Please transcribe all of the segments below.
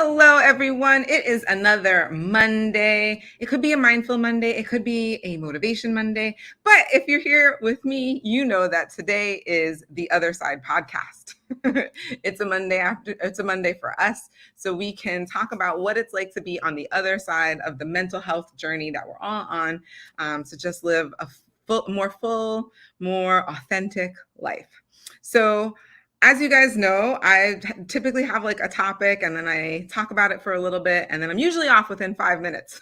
Hello, everyone. It is another Monday. It could be a mindful Monday. It could be a motivation Monday. But if you're here with me, you know that today is the Other Side podcast. It's a Monday for us. So we can talk about what it's like to be on the other side of the mental health journey that we're all on, to just live a full, more authentic life. So as you guys know, I typically have like a topic and then I talk about it for a little bit and then I'm usually off within 5 minutes.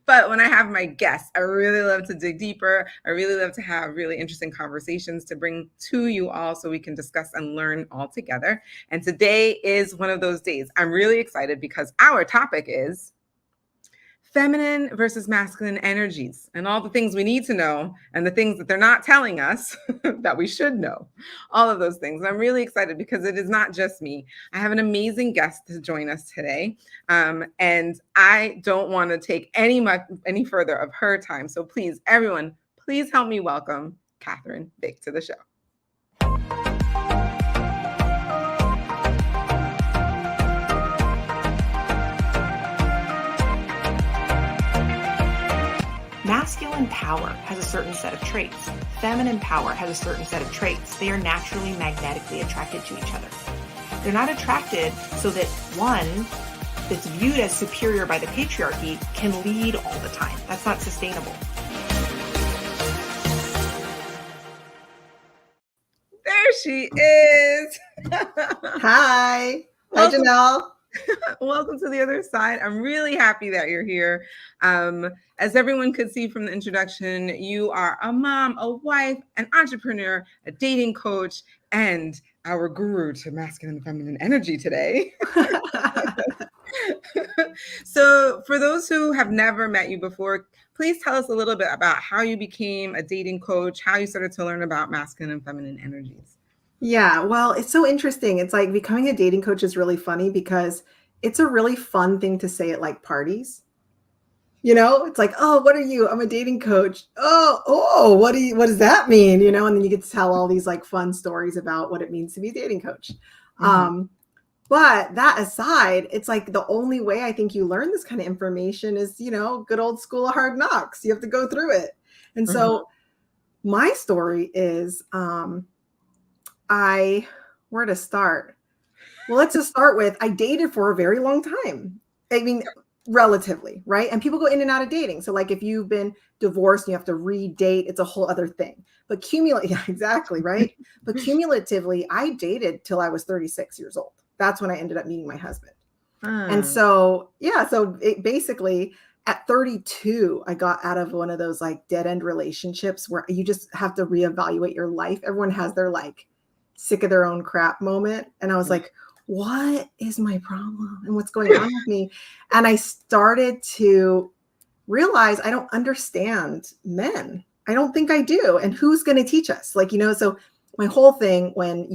But when I have my guests, I really love to dig deeper. I really love to have really interesting conversations to bring to you all so we can discuss and learn all together. And today is one of those days. I'm really excited because our topic is feminine versus masculine energies and all the things we need to know and the things that they're not telling us that we should know, all of those things. And I'm really excited because it is not just me. I have an amazing guest to join us today. And I don't want to take any further of her time. So please, everyone, please help me welcome Cathryn Bieg to the show. Masculine power has a certain set of traits. Feminine power has a certain set of traits. They are naturally magnetically attracted to each other. They're not attracted so that one that's viewed as superior by the patriarchy can lead all the time. That's not sustainable. There she is. Hi. Hi, Janelle. Welcome to the other side. I'm really happy that you're here. As everyone could see from the introduction, you are a mom, a wife, an entrepreneur, a dating coach, and our guru to masculine and feminine energy today. So for those who have never met you before, please tell us a little bit about how you became a dating coach, how you started to learn about masculine and feminine energies. Yeah, well, it's so interesting. It's like becoming a dating coach is really funny because it's a really fun thing to say at like parties. You know, it's like, oh, what are you? I'm a dating coach. Oh, what does that mean? You know, and then you get to tell all these like fun stories about what it means to be a dating coach. Mm-hmm. But that aside, it's like the only way I think you learn this kind of information is, you know, good old school of hard knocks. You have to go through it. And so my story is, where to start? Well, let's just start with, I dated for a very long time. I mean, relatively, right? And people go in and out of dating. So like if you've been divorced and you have to re-date, it's a whole other thing. But yeah, exactly, right? But cumulatively, I dated till I was 36 years old. That's when I ended up meeting my husband. And so, yeah, so it basically at 32, I got out of one of those like dead end relationships where you just have to reevaluate your life. Everyone has their like sick of their own crap moment. And I was like, what is my problem and what's going on with me? And I started to realize I don't understand men. I don't think I do. And who's going to teach us? Like, you know, so my whole thing when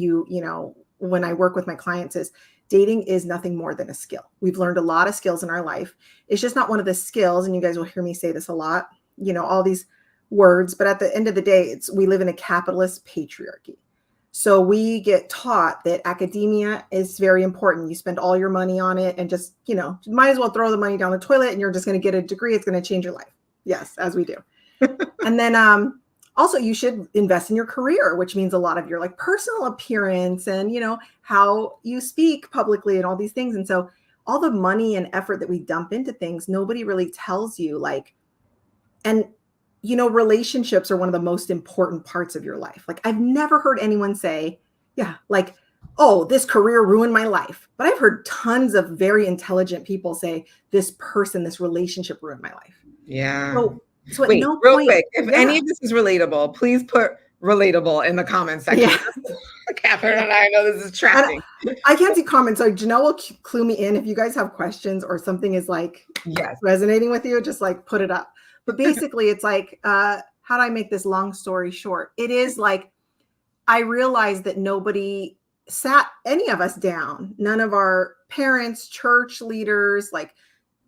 when I work with my clients is dating is nothing more than a skill. We've learned a lot of skills in our life. It's just not one of the skills. And you guys will hear me say this a lot, you know, all these words, but at the end of the day, we live in a capitalist patriarchy. So we get taught that academia is very important. You spend all your money on it and just, you know, might as well throw the money down the toilet and you're just going to get a degree. It's going to change your life. Yes, as we do. And then also you should invest in your career, which means a lot of your like personal appearance and, you know, how you speak publicly and all these things. And so all the money and effort that we dump into things, nobody really tells you like, and you know, relationships are one of the most important parts of your life. Like I've never heard anyone say, yeah, like, oh, this career ruined my life. But I've heard tons of very intelligent people say this relationship ruined my life. Yeah. So at wait, no real point, quick, if any of this is relatable, please put relatable in the comments section. Yeah. Cathryn and I know this is tracking. I can't see comments. So Janelle will clue me in. If you guys have questions or something is like resonating with you, just like put it up. But basically, it's like, how do I make this long story short? It is like, I realized that nobody sat any of us down. None of our parents, church leaders, like,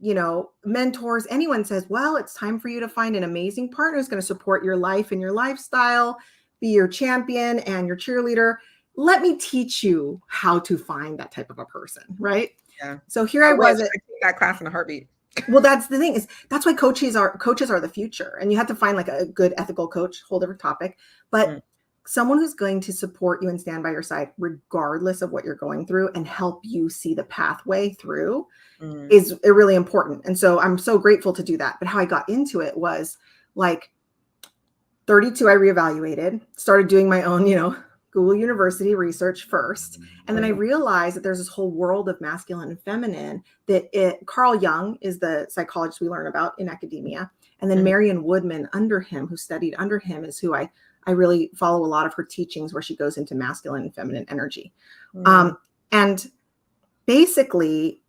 you know, mentors, anyone says, well, it's time for you to find an amazing partner who's going to support your life and your lifestyle, be your champion and your cheerleader. Let me teach you how to find that type of a person, right? Yeah. So here I was I take that class in a heartbeat. well, that's the thing, is that's why coaches are the future, and you have to find like a good ethical coach, whole different topic, but someone who's going to support you and stand by your side regardless of what you're going through and help you see the pathway through is really important. And so I'm so grateful to do that. But how I got into it was like 32, I reevaluated, started doing my own, Google University research first. And then I realized that there's this whole world of masculine and feminine Carl Jung is the psychologist we learn about in academia. And then Marion Woodman under him, who studied under him, is who I really follow a lot of her teachings where she goes into masculine and feminine energy. And basically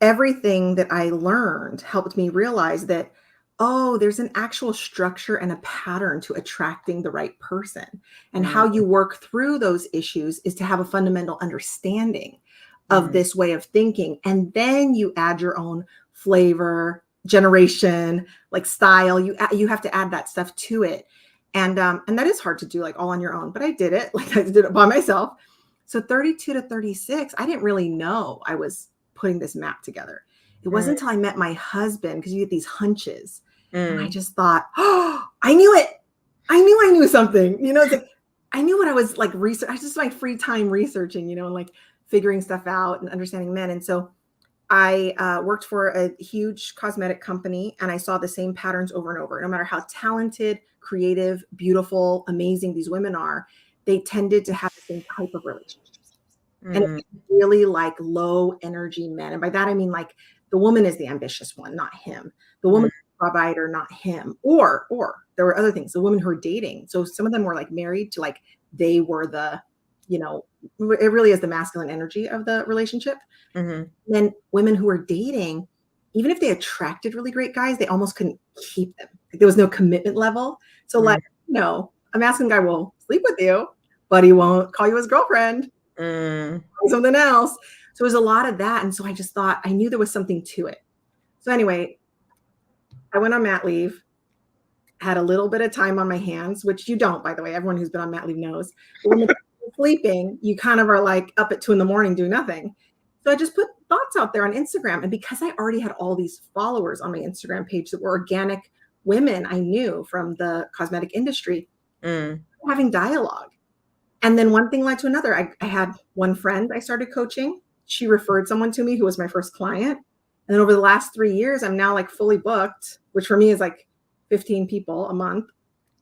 everything that I learned helped me realize that, oh, there's an actual structure and a pattern to attracting the right person. And how you work through those issues is to have a fundamental understanding of this way of thinking. And then you add your own flavor, generation, like style. You have to add that stuff to it. And that is hard to do like all on your own, but I did it. Like I did it by myself. So 32 to 36, I didn't really know I was putting this map together. It wasn't until I met my husband, because you get these hunches. And I just thought, oh, I knew it. I knew something, it's like, I knew what I was like research. I just my free time researching, and like figuring stuff out and understanding men. And so I worked for a huge cosmetic company, and I saw the same patterns over and over. No matter how talented, creative, beautiful, amazing these women are, they tended to have the same type of relationships. And it's really like low energy men. And by that, I mean like the woman is the ambitious one, not him. The woman provider, not him. Or there were other things, the women who are dating. So some of them were like married to like, they were the, it really is the masculine energy of the relationship. Then women who were dating, even if they attracted really great guys, they almost couldn't keep them. Like, there was no commitment level. So like, a masculine guy will sleep with you, but he won't call you his girlfriend. Something else. So it was a lot of that. And so I just thought, I knew there was something to it. So anyway, I went on mat leave, had a little bit of time on my hands, which you don't, by the way. Everyone who's been on mat leave knows. When you're sleeping, you kind of are like up at 2 a.m. doing nothing. So I just put thoughts out there on Instagram. And because I already had all these followers on my Instagram page that were organic women I knew from the cosmetic industry, having dialogue. And then one thing led to another. I had one friend I started coaching. She referred someone to me who was my first client. And then over the last 3 years, I'm now like fully booked, which for me is like 15 people a month.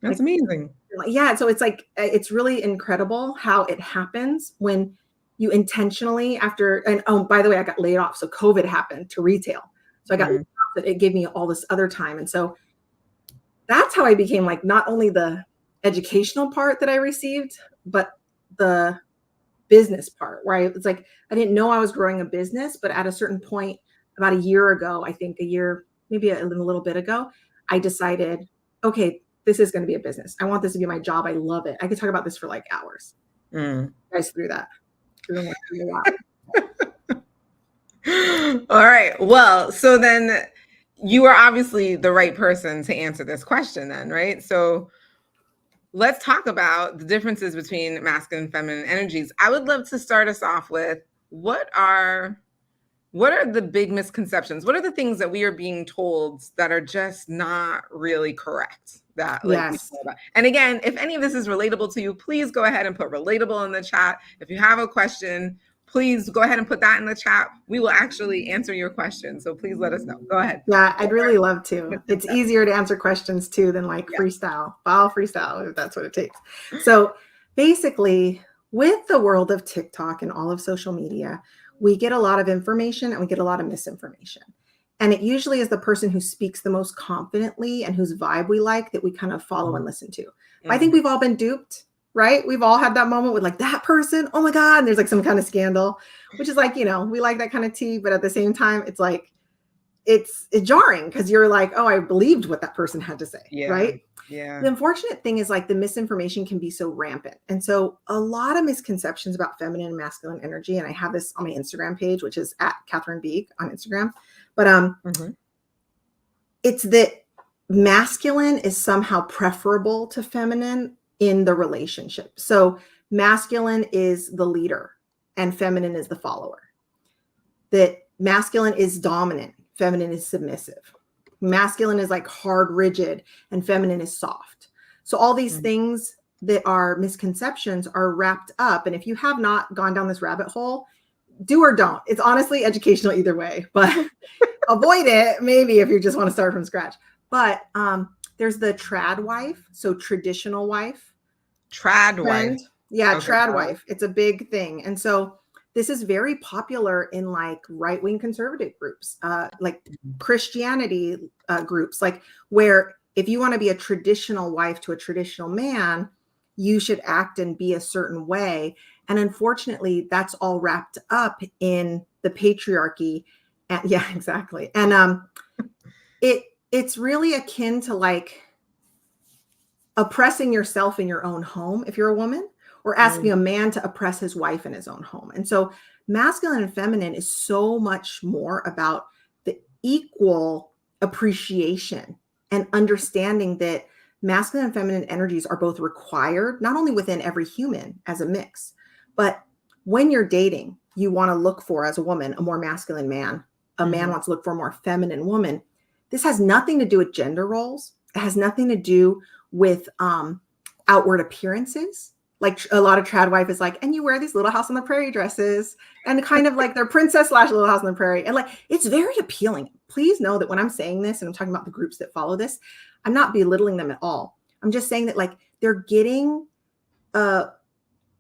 That's like, amazing. Yeah. So it's like, it's really incredible how it happens when you intentionally and oh, by the way, I got laid off. So COVID happened to retail. So I got laid off, but it gave me all this other time. And so that's how I became like, not only the educational part that I received, but the business part, where it's like, I didn't know I was growing a business, but at a certain point, about a year ago, I think maybe a little bit ago, I decided, okay, this is going to be a business. I want this to be my job. I love it. I could talk about this for like hours. Guys through that. All right. Well, so then you are obviously the right person to answer this question then, right? So let's talk about the differences between masculine and feminine energies. I would love to start us off with what are the big misconceptions? What are the things that we are being told that are just not really correct? That yes. And again, if any of this is relatable to you, please go ahead and put relatable in the chat. If you have a question, please go ahead and put that in the chat. We will actually answer your question. So please let us know. Go ahead. Yeah, I'd really love to. It's easier to answer questions too than like freestyle, if that's what it takes. So basically, with the world of TikTok and all of social media, we get a lot of information and we get a lot of misinformation. And it usually is the person who speaks the most confidently and whose vibe we like that we kind of follow and listen to. I think we've all been duped, right? We've all had that moment with like that person, oh my God, and there's like some kind of scandal, which is like, we like that kind of tea, but at the same time, it's like, it's jarring because you're like, oh, I believed what that person had to say, right? Yeah. The unfortunate thing is like the misinformation can be so rampant. And so a lot of misconceptions about feminine and masculine energy. And I have this on my Instagram page, which is at Cathryn Bieg on Instagram. But it's that masculine is somehow preferable to feminine in the relationship. So masculine is the leader and feminine is the follower. That masculine is dominant, feminine is submissive. Masculine is like hard, rigid, and feminine is soft. So all these things that are misconceptions are wrapped up. And if you have not gone down this rabbit hole, do or don't. It's honestly educational either way, but avoid it maybe if you just want to start from scratch. But there's the trad wife, so traditional wife. Trad wife. Yeah, okay, trad wife. It's a big thing. And so this is very popular in like right-wing conservative groups, like Christianity groups, like where if you want to be a traditional wife to a traditional man, you should act and be a certain way. And unfortunately, that's all wrapped up in the patriarchy. And yeah, exactly. And it's really akin to like oppressing yourself in your own home if you're a woman, or asking a man to oppress his wife in his own home. And so masculine and feminine is so much more about the equal appreciation and understanding that masculine and feminine energies are both required, not only within every human as a mix, but when you're dating, you want to look for, as a woman, a more masculine man. A man wants to look for a more feminine woman. This has nothing to do with gender roles. It has nothing to do with outward appearances. Like a lot of trad wife is like, and you wear these Little House on the Prairie dresses, and kind of like they're princess / Little House on the Prairie. And like, it's very appealing. Please know that when I'm saying this, and I'm talking about the groups that follow this, I'm not belittling them at all. I'm just saying that like they're getting the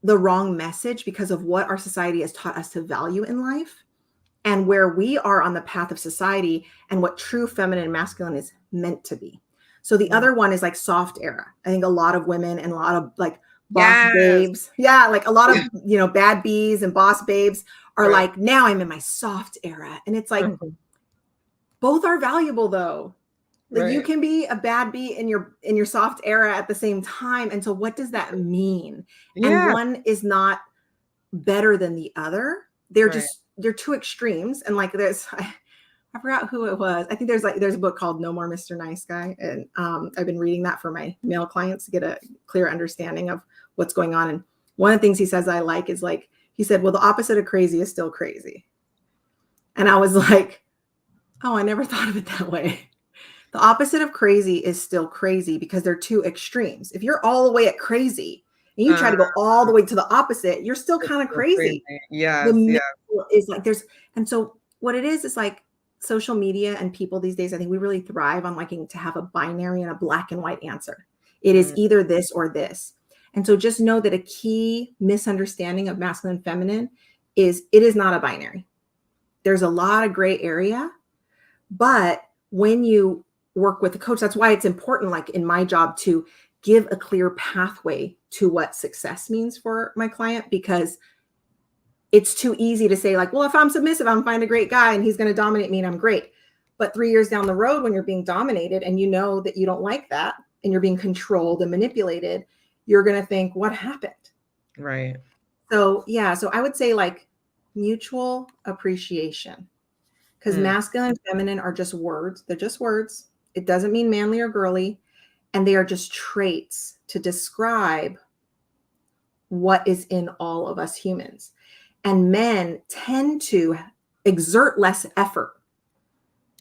wrong message because of what our society has taught us to value in life, and where we are on the path of society and what true feminine and masculine is meant to be. So the other one is like soft era. I think a lot of women and a lot of like boss babes. Yeah. Like a lot of, bad bees and boss babes are like, now I'm in my soft era. And it's like, both are valuable though. Like you can be a bad bee in your soft era at the same time. And so what does that mean? Yeah. And one is not better than the other. They're two extremes. And like I forgot who it was. I think there's a book called No More Mr. Nice Guy. And I've been reading that for my male clients to get a clear understanding of what's going on. And one of the things he says I like is like, he said, well, the opposite of crazy is still crazy. And I was like, oh, I never thought of it that way. The opposite of crazy is still crazy because they're two extremes. If you're all the way at crazy and you try to go all the way to the opposite, you're still kind of crazy. Yeah. The middle is like and so what it is like social media and people these days, I think we really thrive on liking to have a binary and a black and white answer. It is either this or this. And so just know that a key misunderstanding of masculine and feminine is it is not a binary. There's a lot of gray area, but when you work with a coach, that's why it's important, like in my job, to give a clear pathway to what success means for my client, because it's too easy to say like, well, if I'm submissive, I'm find a great guy and he's going to dominate me and I'm great. But 3 years down the road, when you're being dominated and you know that you don't like that and you're being controlled and manipulated, you're going to think, what happened? Right. So yeah, so I would say like mutual appreciation, because masculine and feminine are just words. They're just words. It doesn't mean manly or girly. And they are just traits to describe what is in all of us humans. And men tend to exert less effort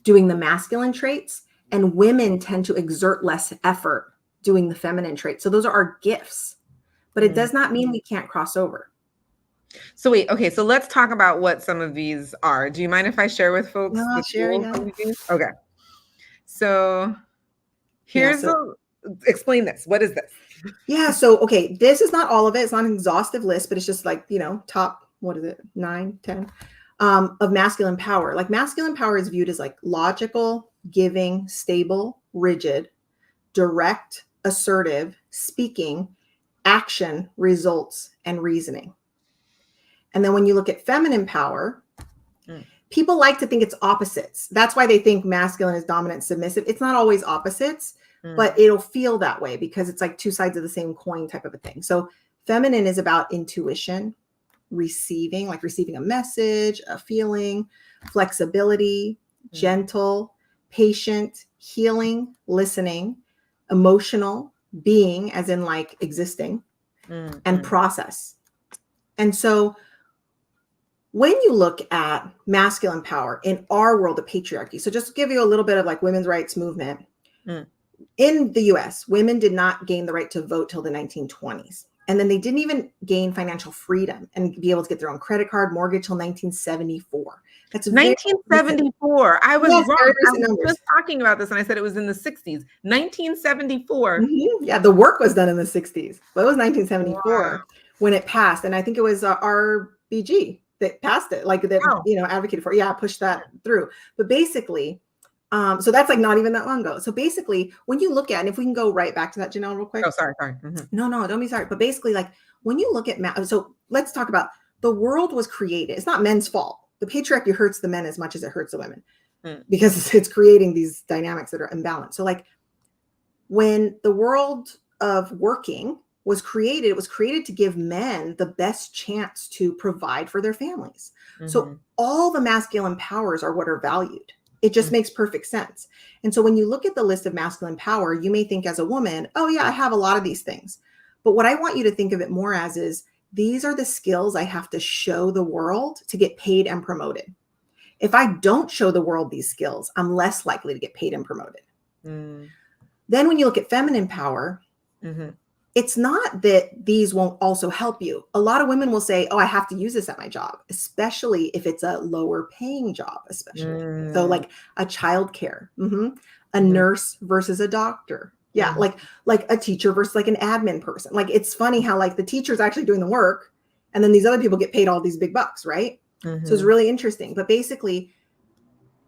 doing the masculine traits, and women tend to exert less effort doing the feminine traits. So those are our gifts, but it does not mean we can't cross over. So wait, okay, so let's talk about what some of these are. Do you mind if I share with folks? No, share, yeah. Okay. So here's explain this. What is this? Yeah. So, okay, this is not all of it. It's not an exhaustive list, but it's just like, top, 9, 10 of masculine power. Like masculine power is viewed as like logical, giving, stable, rigid, direct, assertive, speaking, action, results, and reasoning. And then when you look at feminine power, people like to think it's opposites. That's why they think masculine is dominant, submissive. It's not always opposites, but it'll feel that way because it's like two sides of the same coin type of a thing. So feminine is about intuition, receiving a message, a feeling, flexibility, gentle, patient, healing, listening, emotional, being, as in like existing, and process. And so when you look at masculine power in our world of patriarchy, so just to give you a little bit of like women's rights movement, in the US, women did not gain the right to vote till the 1920s. And then they didn't even gain financial freedom and be able to get their own credit card, mortgage till 1974. That's 1974. I was Yes, wrong. very I recent was numbers. just talking about this and I said it was in the 60s. 1974. Yeah, the work was done in the 60s, but it was 1974 Wow. when it passed. And I think it was RBG that passed it, like that, Wow. advocated for it. Yeah, pushed that through. But basically, so that's like not even that long ago. So basically, when you look at, and if we can go right back to that, Janelle, real quick. Oh, sorry. No, don't be sorry. But basically, like when you look at so let's talk about the world was created. It's not men's fault. The patriarchy hurts the men as much as it hurts the women because it's creating these dynamics that are imbalanced. So like when the world of working was created, it was created to give men the best chance to provide for their families. So all the masculine powers are what are valued. It just makes perfect sense. And so when you look at the list of masculine power, you may think as a woman, oh yeah, I have a lot of these things. But what I want you to think of it more as is these are the skills I have to show the world to get paid and promoted. If I don't show the world these skills, I'm less likely to get paid and promoted. Then when you look at feminine power, it's not that these won't also help you. A lot of women will say, oh, I have to use this at my job, especially if it's a lower paying job, especially. So like a childcare, a nurse versus a doctor. Yeah. Like a teacher versus like an admin person. Like it's funny how like the teacher's actually doing the work and then these other people get paid all these big bucks, right? So it's really interesting. But basically,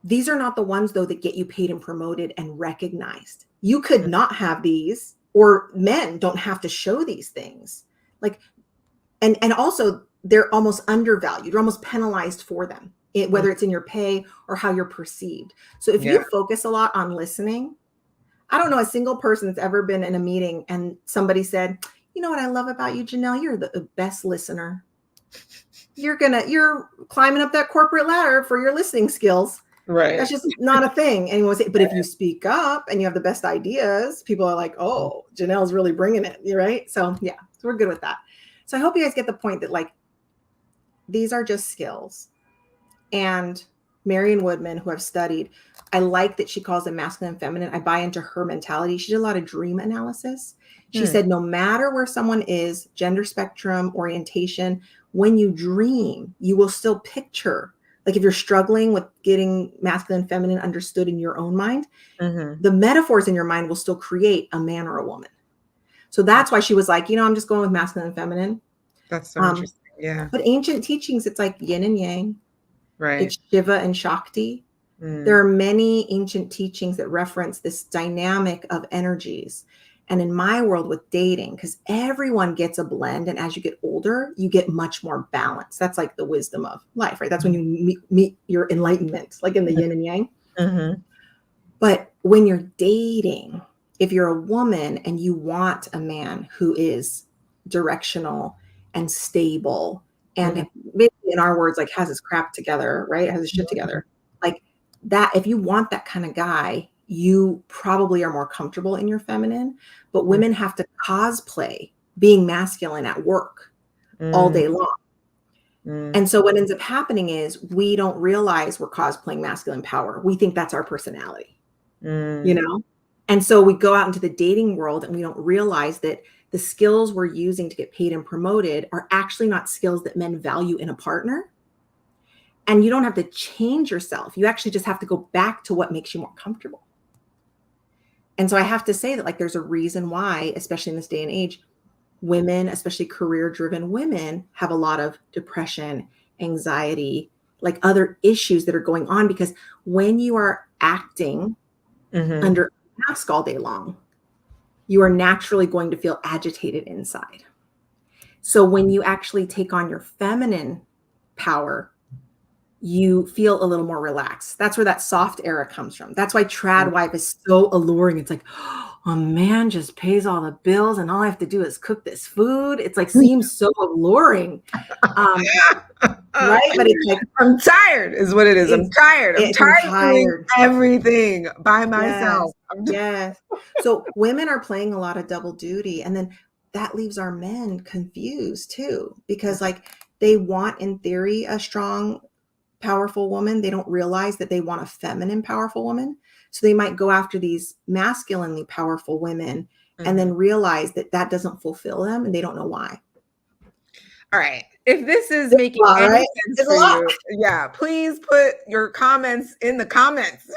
these are not the ones though that get you paid and promoted and recognized. You could not have these, or men don't have to show these things. Like, and also they're almost undervalued. You're almost penalized for them, whether it's in your pay or how you're perceived. So if you focus a lot on listening, I don't know a single person that's ever been in a meeting and somebody said, you know what I love about you, Janelle? You're the best listener. You're climbing up that corporate ladder for your listening skills. Right. That's just not a thing. Anyone say, but if you speak up and you have the best ideas, people are like, oh, Janelle's really bringing it. Right. So yeah, so we're good with that. So I hope you guys get the point that like, these are just skills. And Marion Woodman, who I've studied, I like that she calls them masculine and feminine. I buy into her mentality. She did a lot of dream analysis. She said, no matter where someone is, gender spectrum, orientation, when you dream, you will still picture. Like if you're struggling with getting masculine and feminine understood in your own mind, the metaphors in your mind will still create a man or a woman. So that's why she was like, I'm just going with masculine and feminine. That's so interesting. Yeah. But ancient teachings, it's like yin and yang. Right. It's Shiva and Shakti. There are many ancient teachings that reference this dynamic of energies. And in my world with dating, because everyone gets a blend, and as you get older, you get much more balance. That's like the wisdom of life, right? That's when you meet your enlightenment, like in the yin and yang. But when you're dating, if you're a woman and you want a man who is directional and stable, and maybe in our words, like has his crap together, right? Has his shit together. Like that, if you want that kind of guy, you probably are more comfortable in your feminine, but women have to cosplay being masculine at work all day long. And so what ends up happening is we don't realize we're cosplaying masculine power. We think that's our personality, And so we go out into the dating world and we don't realize that the skills we're using to get paid and promoted are actually not skills that men value in a partner. And you don't have to change yourself. You actually just have to go back to what makes you more comfortable. And so I have to say that like there's a reason why, especially in this day and age, women, especially career-driven women, have a lot of depression, anxiety, like other issues that are going on, because when you are acting under a mask all day long, you are naturally going to feel agitated inside. So when you actually take on your feminine power, you feel a little more relaxed. That's where that soft era comes from. That's why trad wife is so alluring. It's like, a man just pays all the bills and all I have to do is cook this food. It's like, seems so alluring. Right? But it's like, I'm tired is what it is. I'm tired. I'm tired of doing everything by myself. Yes. So women are playing a lot of double duty. And then that leaves our men confused too, because like they want, in theory, a strong, powerful woman. They don't realize that they want a feminine, powerful woman. So they might go after these masculinely powerful women and then realize that that doesn't fulfill them and they don't know why. All right. If this is It's making a lot, any right? sense It's a for lot. you, yeah, please put your comments in the comments.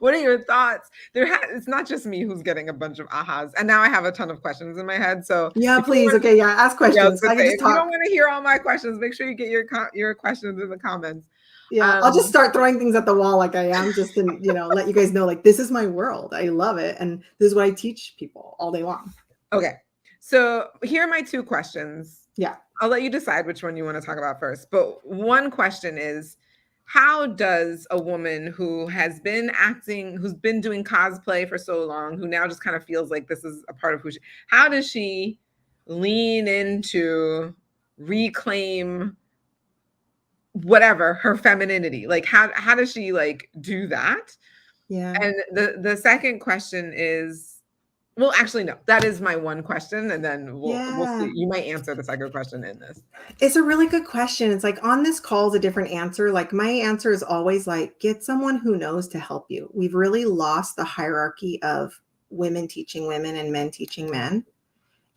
What are your thoughts? It's not just me who's getting a bunch of ahas, and now I have a ton of questions in my head. So Yeah, if you please. want, Okay, yeah, ask yeah, I was questions. gonna I can say, just if you don't talk. want to hear all my questions, make sure you get your questions in the comments. Yeah, I'll just start throwing things at the wall like I am, just to, let you guys know, like, this is my world. I love it. And this is what I teach people all day long. Okay. So here are my two questions. Yeah. I'll let you decide which one you want to talk about first. But one question is, how does a woman who has been acting, who's been doing cosplay for so long, who now just kind of feels like this is a part of how does she lean into, reclaim whatever her femininity? Like how does she like do that? Yeah. And the second question is, well, actually, no, that is my one question. And then we'll see. You might answer the second question in this. It's a really good question. It's like on this call is a different answer. Like my answer is always like, get someone who knows to help you. We've really lost the hierarchy of women teaching women and men teaching men.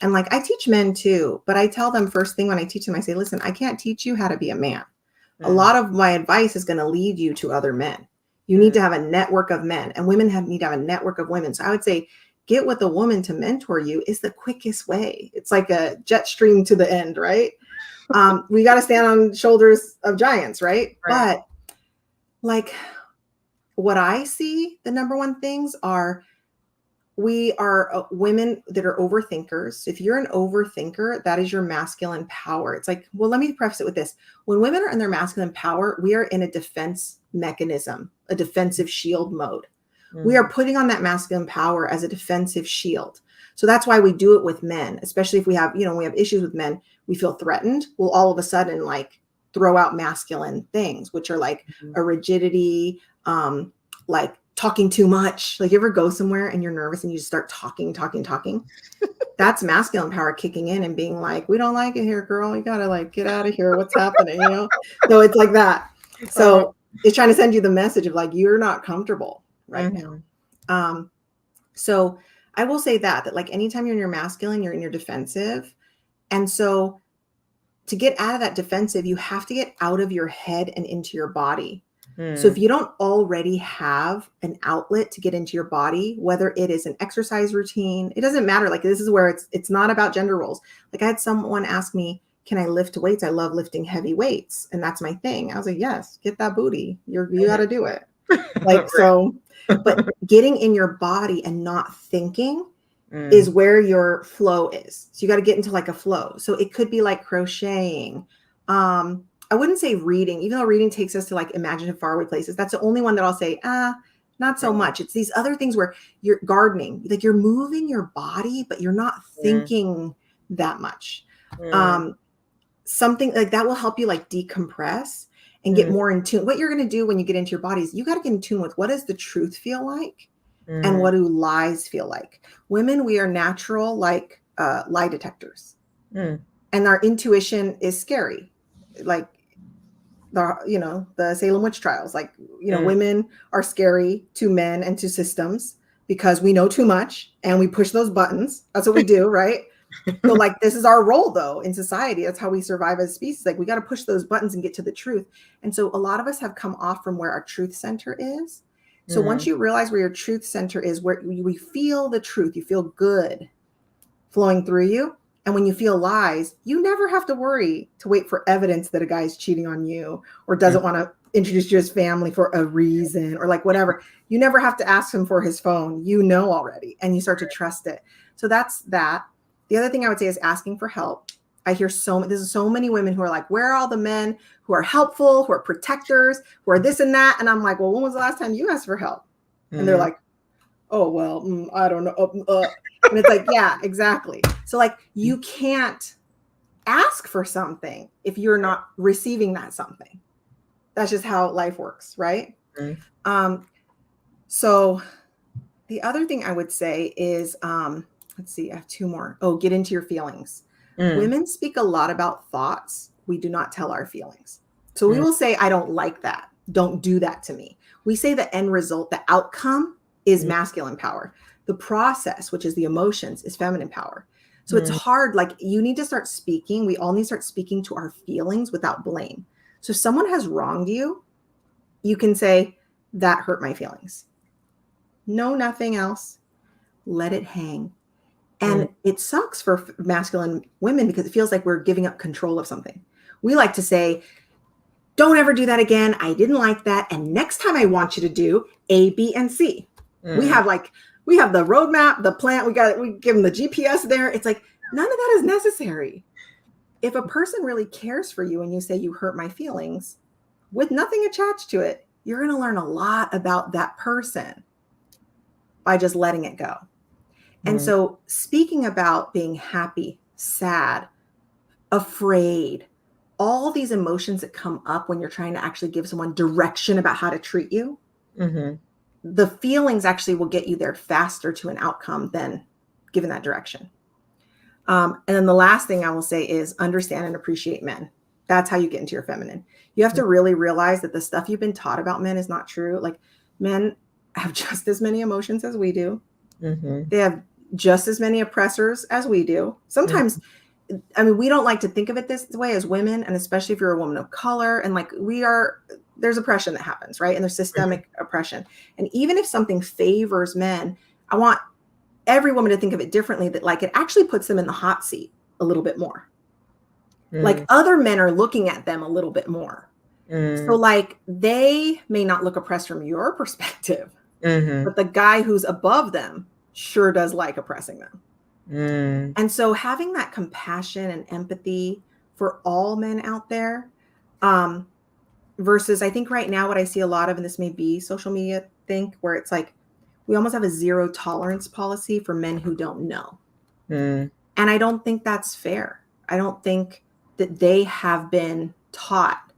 And like I teach men too, but I tell them first thing when I teach them, I say, listen, I can't teach you how to be a man. A lot of my advice is going to lead you to other men. You need to have a network of men, and women need to have a network of women. So I would say, get with a woman to mentor you is the quickest way. It's like a jet stream to the end, right? We got to stand on shoulders of giants, right? But like what I see, the number one things are, we are women that are overthinkers. If you're an overthinker, that is your masculine power. It's like, well, let me preface it with this. When women are in their masculine power, we are in a defense mechanism, a defensive shield mode. We are putting on that masculine power as a defensive shield. So that's why we do it with men, especially if we have, we have issues with men, we feel threatened. We'll all of a sudden like throw out masculine things, which are like a rigidity, like talking too much. Like you ever go somewhere and you're nervous and you just start talking. That's masculine power kicking in and being like, we don't like it here, girl. You gotta like get out of here. What's happening? So it's like that. So it's trying to send you the message of like, you're not comfortable right now. So I will say that like anytime you're in your masculine, you're in your defensive. And so to get out of that defensive, you have to get out of your head and into your body. So if you don't already have an outlet to get into your body, whether it is an exercise routine, it doesn't matter. Like this is where it's not about gender roles. Like I had someone ask me, can I lift weights? I love lifting heavy weights. And that's my thing. I was like, yes, get that booty. You got to do it. Like, so, but getting in your body and not thinking is where your flow is. So you got to get into like a flow. So it could be like crocheting. I wouldn't say reading, even though reading takes us to like imaginative faraway places. That's the only one that I'll say, not so much. It's these other things where you're gardening, like you're moving your body, but you're not thinking that much. Something like that will help you like decompress and get more in tune. What you're going to do when you get into your body is you got to get in tune with what does the truth feel like and what do lies feel like. Women, we are natural like lie detectors, and our intuition is scary. Like the Salem witch trials, like, women are scary to men and to systems because we know too much and we push those buttons. That's what we do. Right. So like, this is our role though in society. That's how we survive as a species. Like we got to push those buttons and get to the truth. And so a lot of us have come off from where our truth center is. So once you realize where your truth center is, where we feel the truth, you feel good flowing through you. And when you feel lies, you never have to worry to wait for evidence that a guy's cheating on you or doesn't want to introduce you to his family for a reason or like whatever. You never have to ask him for his phone, already, and you start to trust it. So that's that. The other thing I would say is asking for help. I hear there's so many women who are like, where are all the men who are helpful, who are protectors, who are this and that? And I'm like, well, when was the last time you asked for help? And they're like, oh, well, I don't know. And it's like, yeah, exactly. So like, you can't ask for something if you're not receiving that something. That's just how life works. Right. So the other thing I would say is, let's see, I have two more. Oh, get into your feelings. Women speak a lot about thoughts we do not tell our feelings. So we will say, I don't like that. Don't do that to me. We say the end result, the outcome is masculine power. The process, which is the emotions, is feminine power. So it's hard. Like, you need to start speaking. We all need to start speaking to our feelings without blame. So if someone has wronged you, you can say, that hurt my feelings. No, nothing else. Let it hang. And it sucks for masculine women because it feels like we're giving up control of something. We like to say, don't ever do that again. I didn't like that. And next time I want you to do A, B, and C. We have the roadmap, the plan. We give them the GPS there. It's like, none of that is necessary. If a person really cares for you and you say you hurt my feelings with nothing attached to it, you're going to learn a lot about that person by just letting it go. And so speaking about being happy, sad, afraid, all these emotions that come up when you're trying to actually give someone direction about how to treat you, the feelings actually will get you there faster to an outcome than given that direction. And then the last thing I will say is understand and appreciate men. That's how you get into your feminine. You have to really realize that the stuff you've been taught about men is not true. Like, men have just as many emotions as we do. They have just as many oppressors as we do. Sometimes, I mean, we don't like to think of it this way as women, and especially if you're a woman of color, and like there's oppression that happens, right? And there's systemic oppression. And even if something favors men, I want every woman to think of it differently, that like it actually puts them in the hot seat a little bit more. Like, other men are looking at them a little bit more. So like, they may not look oppressed from your perspective, but the guy who's above them sure does like oppressing them. And so having that compassion and empathy for all men out there, versus I think right now what I see a lot of, and this may be social media thing, where it's like we almost have a zero tolerance policy for men who don't know. And I don't think that's fair. I don't think that they have been taught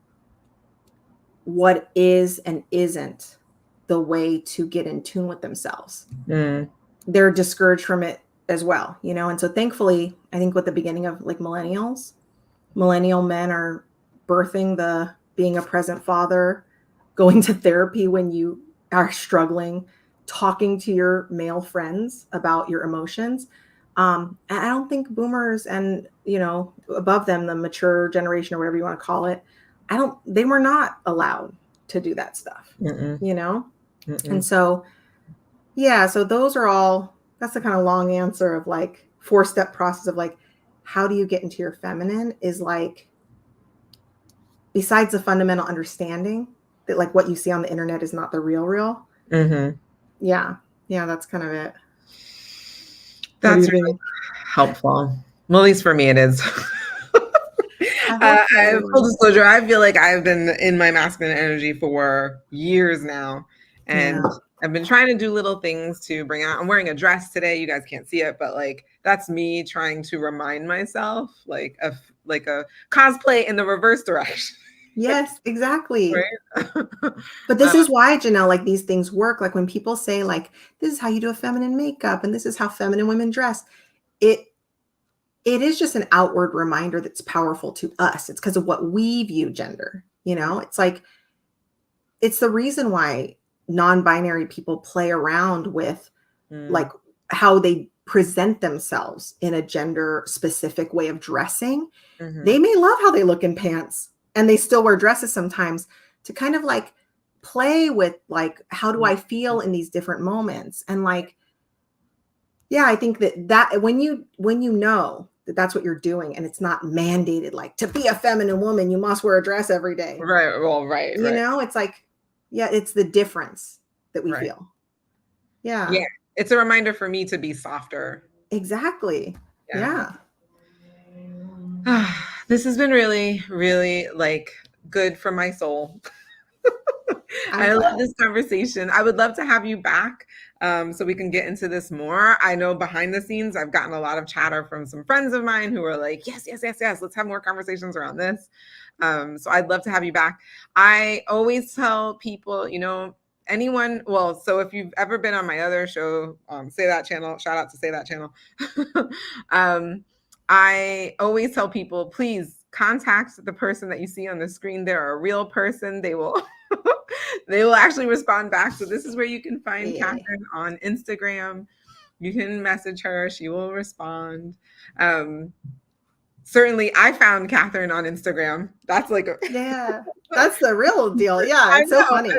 what is and isn't the way to get in tune with themselves. They're discouraged from it as well, you know? And so thankfully, I think with the beginning of like millennial men are birthing the being a present father, going to therapy when you are struggling, talking to your male friends about your emotions. And I don't think boomers and, you know, above them, the mature generation or whatever you want to call it, they were not allowed to do that stuff, you know? And so, yeah, so those are all, that's the kind of long answer of like 4-step process of like, how do you get into your feminine is like, besides the fundamental understanding that like what you see on the internet is not the real. Yeah, that's kind of it. That's really helpful. Well, at least for me, it is. Full disclosure, I feel like I've been in my masculine energy for years now. And I've been trying to do little things to bring out. I'm wearing a dress today. You guys can't see it, but like that's me trying to remind myself, like a cosplay in the reverse direction. Yes, exactly. Right? But this is why, Janelle, like these things work. Like when people say like, this is how you do a feminine makeup and this is how feminine women dress. It is just an outward reminder that's powerful to us. It's because of what we view gender. You know, it's like, it's the reason why non-binary people play around with like how they present themselves in a gender specific way of dressing. They may love how they look in pants and they still wear dresses sometimes to kind of like play with like, how do I feel in these different moments? And like, yeah, I think that when you know that that's what you're doing and it's not mandated, like to be a feminine woman, you must wear a dress every day. Right. Well, right. You know, it's like, yeah, it's the difference that we feel. Yeah. Yeah. It's a reminder for me to be softer. Exactly. Yeah. This has been really, really like good for my soul. I love this conversation. I would love to have you back so we can get into this more. I know behind the scenes, I've gotten a lot of chatter from some friends of mine who are like, yes, let's have more conversations around this. So I'd love to have you back. I always tell people, you know, so if you've ever been on my other show, Say That Channel, shout out to Say That Channel. I always tell people, please contact the person that you see on the screen. They're a real person. They will they will actually respond back. So this is where you can find Cathryn on Instagram. You can message her. She will respond. Certainly, I found Cathryn on Instagram. That's like that's the real deal. Yeah, it's so funny.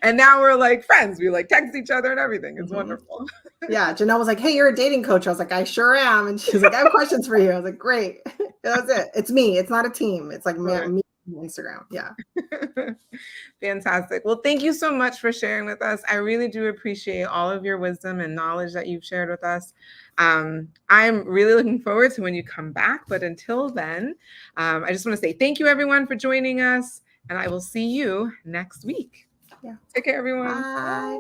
And now we're like friends. We like text each other and everything. It's wonderful. Yeah, Janelle was like, "Hey, you're a dating coach." I was like, "I sure am." And she's like, "I have questions for you." I was like, "Great." That's it. It's me. It's not a team. It's like me on Instagram. Yeah. Fantastic. Well, thank you so much for sharing with us. I really do appreciate all of your wisdom and knowledge that you've shared with us. I'm really looking forward to when you come back. But until then, I just want to say thank you, everyone, for joining us. And I will see you next week. Yeah. Take care, everyone. Bye.